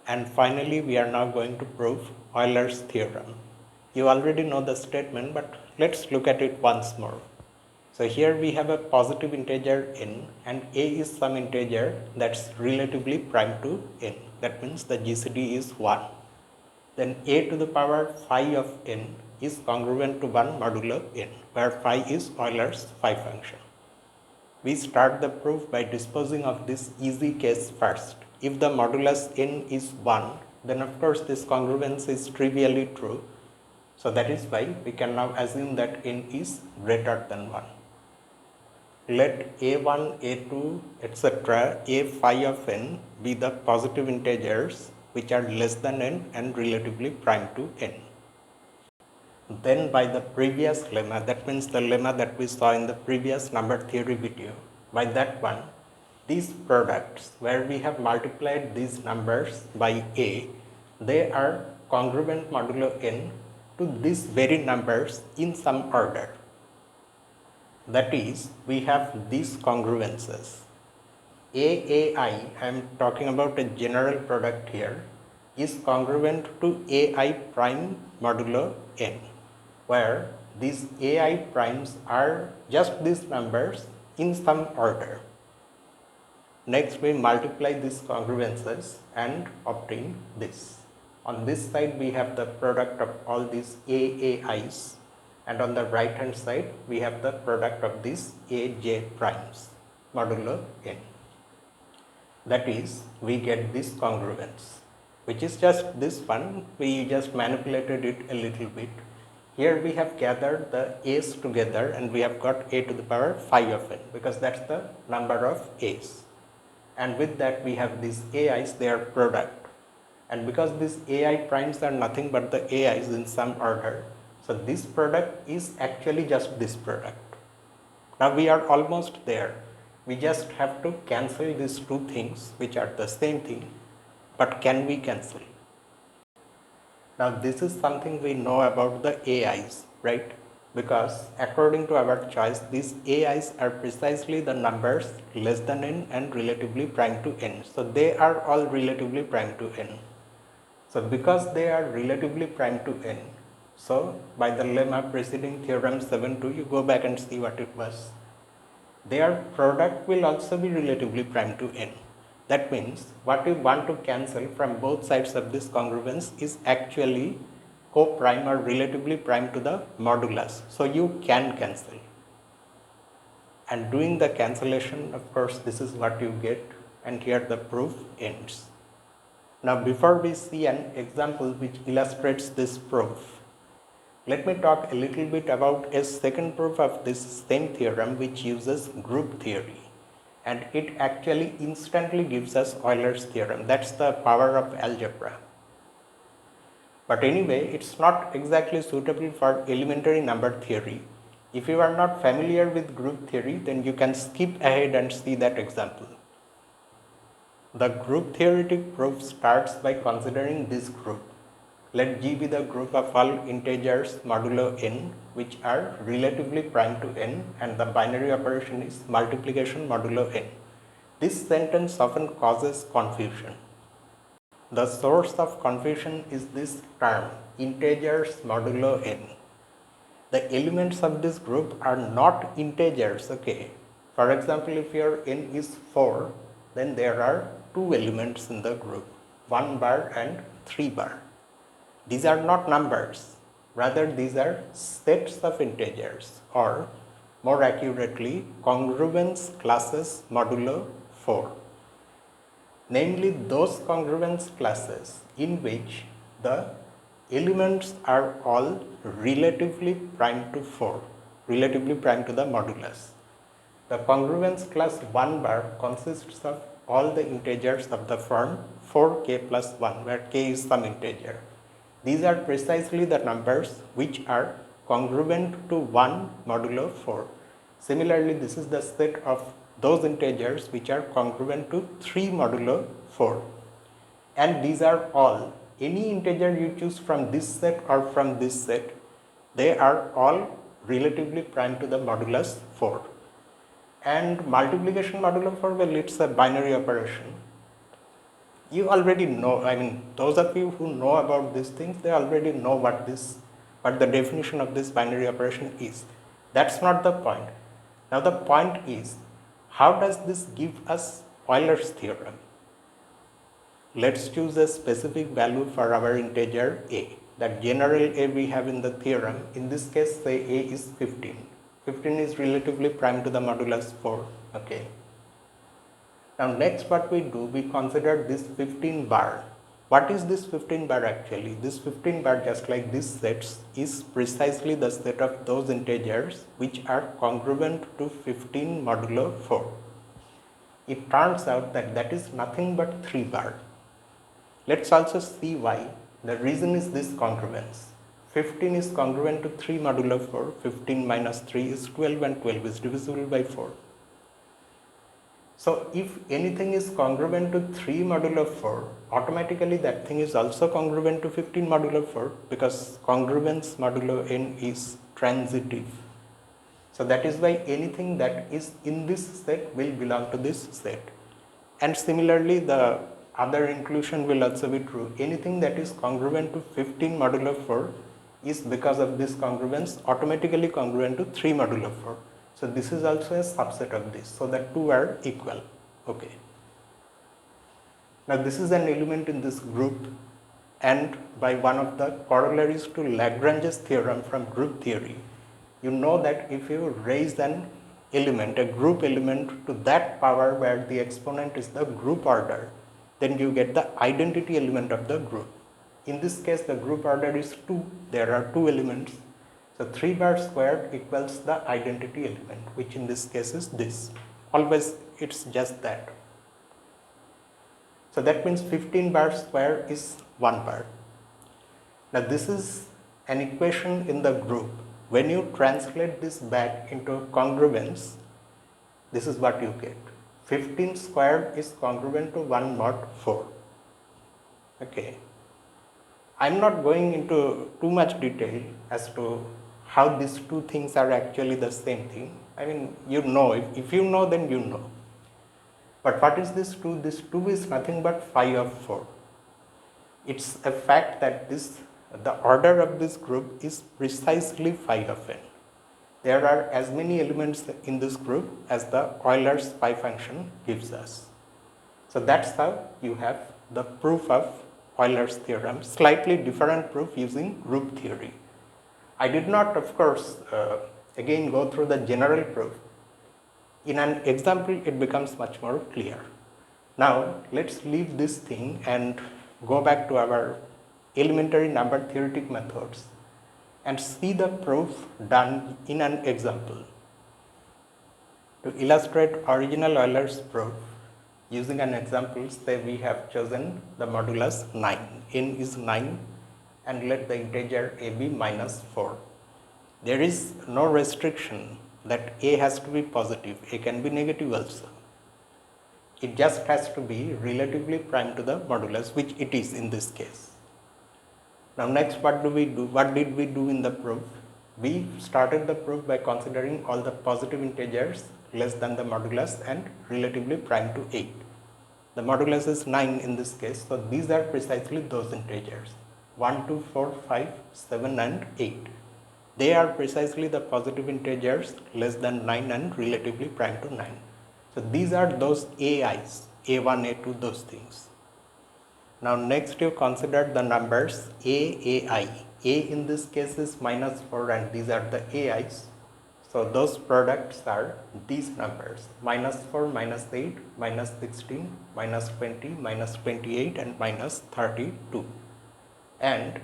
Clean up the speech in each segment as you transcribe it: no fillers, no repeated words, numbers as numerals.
And finally, we are now going to prove Euler's theorem. You already know the statement, but let's look at it once more. So here we have a positive integer n, and a is some integer that's relatively prime to n. That means the GCD is 1. Then a to the power phi of n is congruent to 1 modulo n, where phi is Euler's phi function. We start the proof by disposing of this easy case first. If the modulus n is 1, then of course this congruence is trivially true. So that is why we can now assume that n is greater than 1. Let a1, a2, etc., a phi of n be the positive integers which are less than n and relatively prime to n. Then by the previous lemma, that means the lemma that we saw in the previous number theory video, by that one, these products where we have multiplied these numbers by a, they are congruent modulo n to these very numbers in some order. That is, we have these congruences. AAI, I am talking about a general product here, is congruent to AI prime modulo n, where these AI primes are just these numbers in some order. Next, we multiply these congruences and obtain this. On this side, we have the product of all these AAIs, and on the right hand side, we have the product of these AJ primes modulo n. That is, we get this congruence, which is just this one. We just manipulated it a little bit. Here we have gathered the a's together and we have got a to the power phi of n, because that's the number of a's. And with that we have these ai's, their product. And because these ai primes are nothing but the ai's in some order, so this product is actually just this product. Now we are almost there. We just have to cancel these two things which are the same thing, but can we cancel? Now this is something we know about the AIs, right? Because according to our choice, these AIs are precisely the numbers less than n and relatively prime to n. So they are all relatively prime to n. So because they are relatively prime to n, so by the lemma preceding theorem 7.2, you go back and see what it was. Their product will also be relatively prime to n. That means what we want to cancel from both sides of this congruence is actually co-prime or relatively prime to the modulus. So you can cancel. And doing the cancellation, of course, this is what you get, and here the proof ends. Now before we see an example which illustrates this proof, let me talk a little bit about a second proof of this same theorem which uses group theory. And it actually instantly gives us Euler's theorem. That's the power of algebra. But anyway, it's not exactly suitable for elementary number theory. If you are not familiar with group theory, then you can skip ahead and see that example. The group theoretic proof starts by considering this group. Let G be the group of all integers modulo n which are relatively prime to n, and the binary operation is multiplication modulo n. This sentence often causes confusion. The source of confusion is this term integers modulo n. The elements of this group are not integers, okay? For example, if your n is 4, then there are two elements in the group, 1 bar and 3 bar. These are not numbers, rather these are sets of integers, or more accurately, congruence classes modulo 4. Namely, those congruence classes in which the elements are all relatively prime to 4, relatively prime to the modulus. The congruence class 1 bar consists of all the integers of the form 4k plus 1, where k is some integer. These are precisely the numbers which are congruent to 1 modulo 4. Similarly, this is the set of those integers which are congruent to 3 modulo 4. And these are all, any integer you choose from this set or from this set, they are all relatively prime to the modulus 4. And multiplication modulo 4, well, it's a binary operation. You already know, I mean, those of you who know about these things, they already know what the definition of this binary operation is. That's not the point. Now the point is, how does this give us Euler's theorem? Let's choose a specific value for our integer a. That general a we have in the theorem, in this case say a is 15. 15 is relatively prime to the modulus 4, okay. Now next what we do, we consider this 15 bar. What is this 15 bar actually? This 15 bar, just like this sets, is precisely the set of those integers which are congruent to 15 modulo 4. It turns out that that is nothing but 3 bar. Let's also see why. The reason is this congruence. 15 is congruent to 3 modulo 4, 15 minus 3 is 12 and 12 is divisible by 4. So if anything is congruent to 3 modulo 4, automatically that thing is also congruent to 15 modulo 4 because congruence modulo n is transitive. So that is why anything that is in this set will belong to this set. And similarly the other inclusion will also be true. Anything that is congruent to 15 modulo 4 is, because of this congruence, automatically congruent to 3 modulo 4. So this is also a subset of this, so that two are equal, okay. Now this is an element in this group, and by one of the corollaries to Lagrange's theorem from group theory, you know that if you raise an element, a group element, to that power where the exponent is the group order, then you get the identity element of the group. In this case the group order is 2, there are 2 elements. So 3 bar squared equals the identity element, which in this case is this. Always it's just that. So that means 15 bar square is 1 bar. Now this is an equation in the group. When you translate this back into congruence, this is what you get. 15 squared is congruent to 1 mod 4. Okay. I'm not going into too much detail as to how these two things are actually the same thing. I mean, you know, if you know, then you know. But what is this 2? This 2 is nothing but phi of 4. It's a fact that the order of this group is precisely phi of n. There are as many elements in this group as the Euler's phi function gives us. So that's how you have the proof of Euler's theorem, slightly different proof using group theory. I did not, of course, again go through the general proof. In an example, it becomes much more clear. Now, let's leave this thing and go back to our elementary number theoretic methods and see the proof done in an example. To illustrate original Euler's proof, using an example, say we have chosen the modulus 9. N is 9. And let the integer a be minus 4. There is no restriction that a has to be positive, a can be negative also. It just has to be relatively prime to the modulus, which it is in this case. Now next what do we do? What did we do in the proof? We started the proof by considering all the positive integers less than the modulus and relatively prime to 8. The modulus is 9 in this case, so these are precisely those integers. 1, 2, 4, 5, 7 and 8. They are precisely the positive integers less than 9 and relatively prime to 9. So these are those AIs, A1, A2, those things. Now next you consider the numbers AI. A in this case is minus 4 and these are the AIs. So those products are these numbers, minus 4, minus 8, minus 16, minus 20, minus 28 and minus 32. And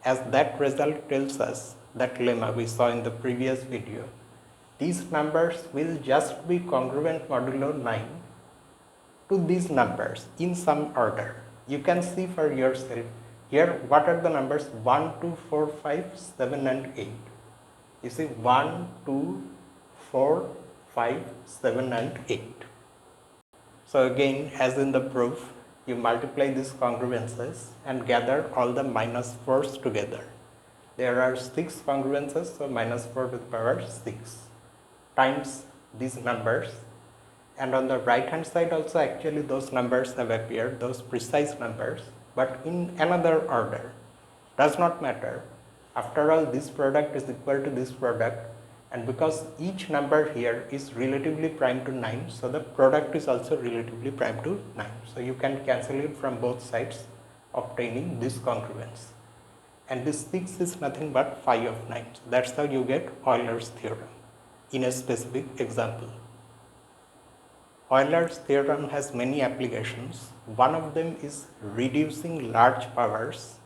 as that result tells us, that lemma we saw in the previous video, these numbers will just be congruent modulo 9 to these numbers in some order. You can see for yourself here what are the numbers 1, 2, 4, 5, 7 and 8. You see 1, 2, 4, 5, 7 and 8. So again, as in the proof, you multiply these congruences and gather all the minus 4s together. There are 6 congruences, so minus 4 to the power 6 times these numbers, and on the right hand side also actually those numbers have appeared, those precise numbers, but in another order. Does not matter. After all, this product is equal to this product, and because each number here is relatively prime to 9, so the product is also relatively prime to 9. So you can cancel it from both sides, obtaining this congruence. And this 6 is nothing but phi of 9. So that's how you get Euler's theorem in a specific example. Euler's theorem has many applications. One of them is reducing large powers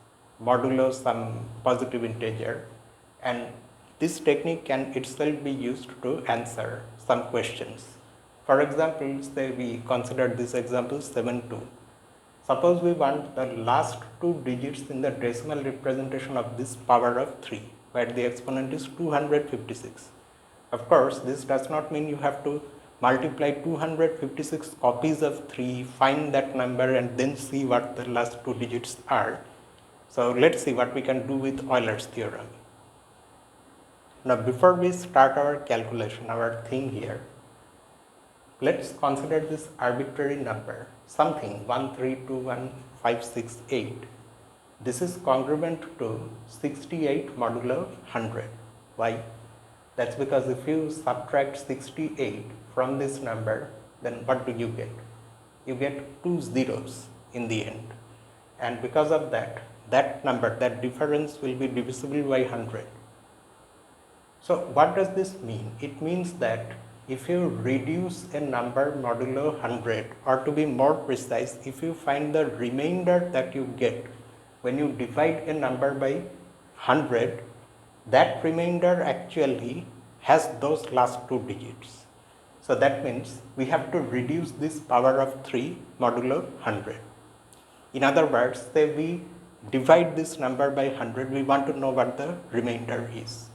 modulo some positive integer, and this technique can itself be used to answer some questions. For example, say we consider this example 7-2. Suppose we want the last two digits in the decimal representation of this power of 3, where the exponent is 256. Of course, this does not mean you have to multiply 256 copies of 3, find that number and then see what the last two digits are. So let's see what we can do with Euler's theorem. Now before we start our calculation, our thing here, let's consider this arbitrary number, something 1321568. This is congruent to 68 modulo 100. Why? That's because if you subtract 68 from this number, then what do you get? You get 2 zeros in the end. And because of that, that number, that difference will be divisible by 100. So what does this mean? It means that if you reduce a number modulo 100, or to be more precise, if you find the remainder that you get when you divide a number by 100, that remainder actually has those last two digits. So that means we have to reduce this power of 3 modulo 100. In other words, say we divide this number by 100, we want to know what the remainder is.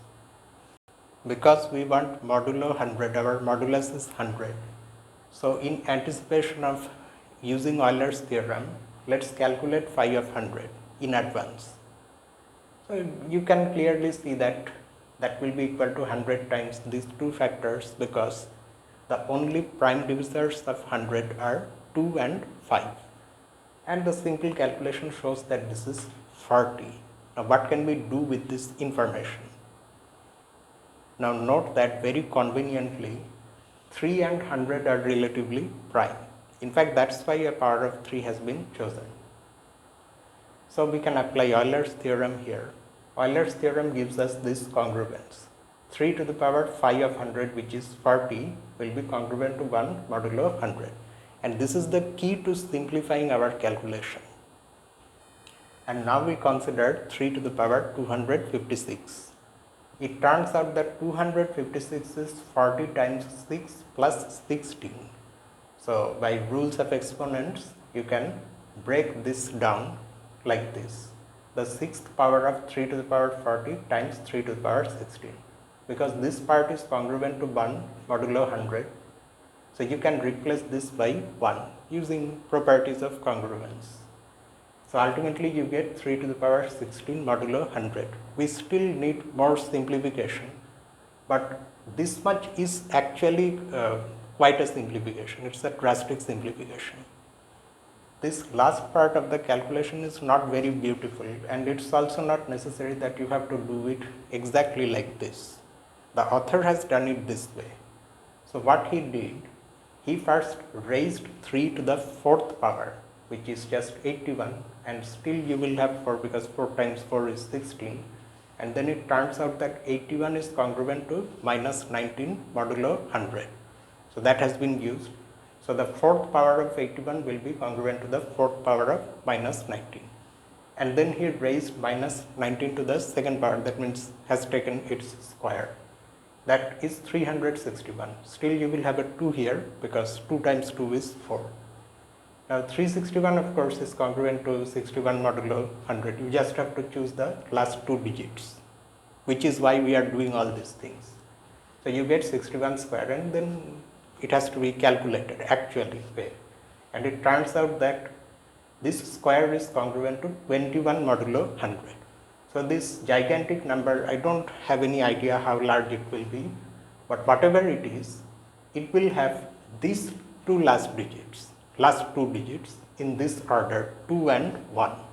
Because we want modulo 100, our modulus is 100. So in anticipation of using Euler's theorem, let's calculate phi of 100 in advance. So you can clearly see that that will be equal to 100 times these two factors, because the only prime divisors of 100 are 2 and 5. And the simple calculation shows that this is 40. Now what can we do with this information? Now note that very conveniently 3 and 100 are relatively prime. In fact, that's why a power of 3 has been chosen. So we can apply Euler's theorem here. Euler's theorem gives us this congruence. 3 to the power phi of 100, which is 40, will be congruent to 1 modulo 100. And this is the key to simplifying our calculation. And now we consider 3 to the power 256. It turns out that 256 is 40 times 6 plus 16. So by rules of exponents, you can break this down like this. The sixth power of 3 to the power 40 times 3 to the power 16. Because this part is congruent to 1 modulo 100. So you can replace this by 1 using properties of congruence. So ultimately you get 3 to the power 16 modulo 100. We still need more simplification, but this much is actually quite a simplification. It's a drastic simplification. This last part of the calculation is not very beautiful, and it's also not necessary that you have to do it exactly like this. The author has done it this way. So what he did, he first raised 3 to the 4th power, which is just 81, and still you will have 4 because 4 times 4 is 16, and then it turns out that 81 is congruent to minus 19 modulo 100. So that has been used. So the 4th power of 81 will be congruent to the 4th power of minus 19. And then he raised minus 19 to the 2nd power, that means has taken its square. That is 361. Still you will have a 2 here because 2 times 2 is 4. Now 361 of course is congruent to 61 modulo 100. You just have to choose the last 2 digits, which is why we are doing all these things. So you get 61 square, and then it has to be calculated actually. And it turns out that this square is congruent to 21 modulo 100. So this gigantic number, I don't have any idea how large it will be, but whatever it is, it will have this two last two digits in this order 2 and 1.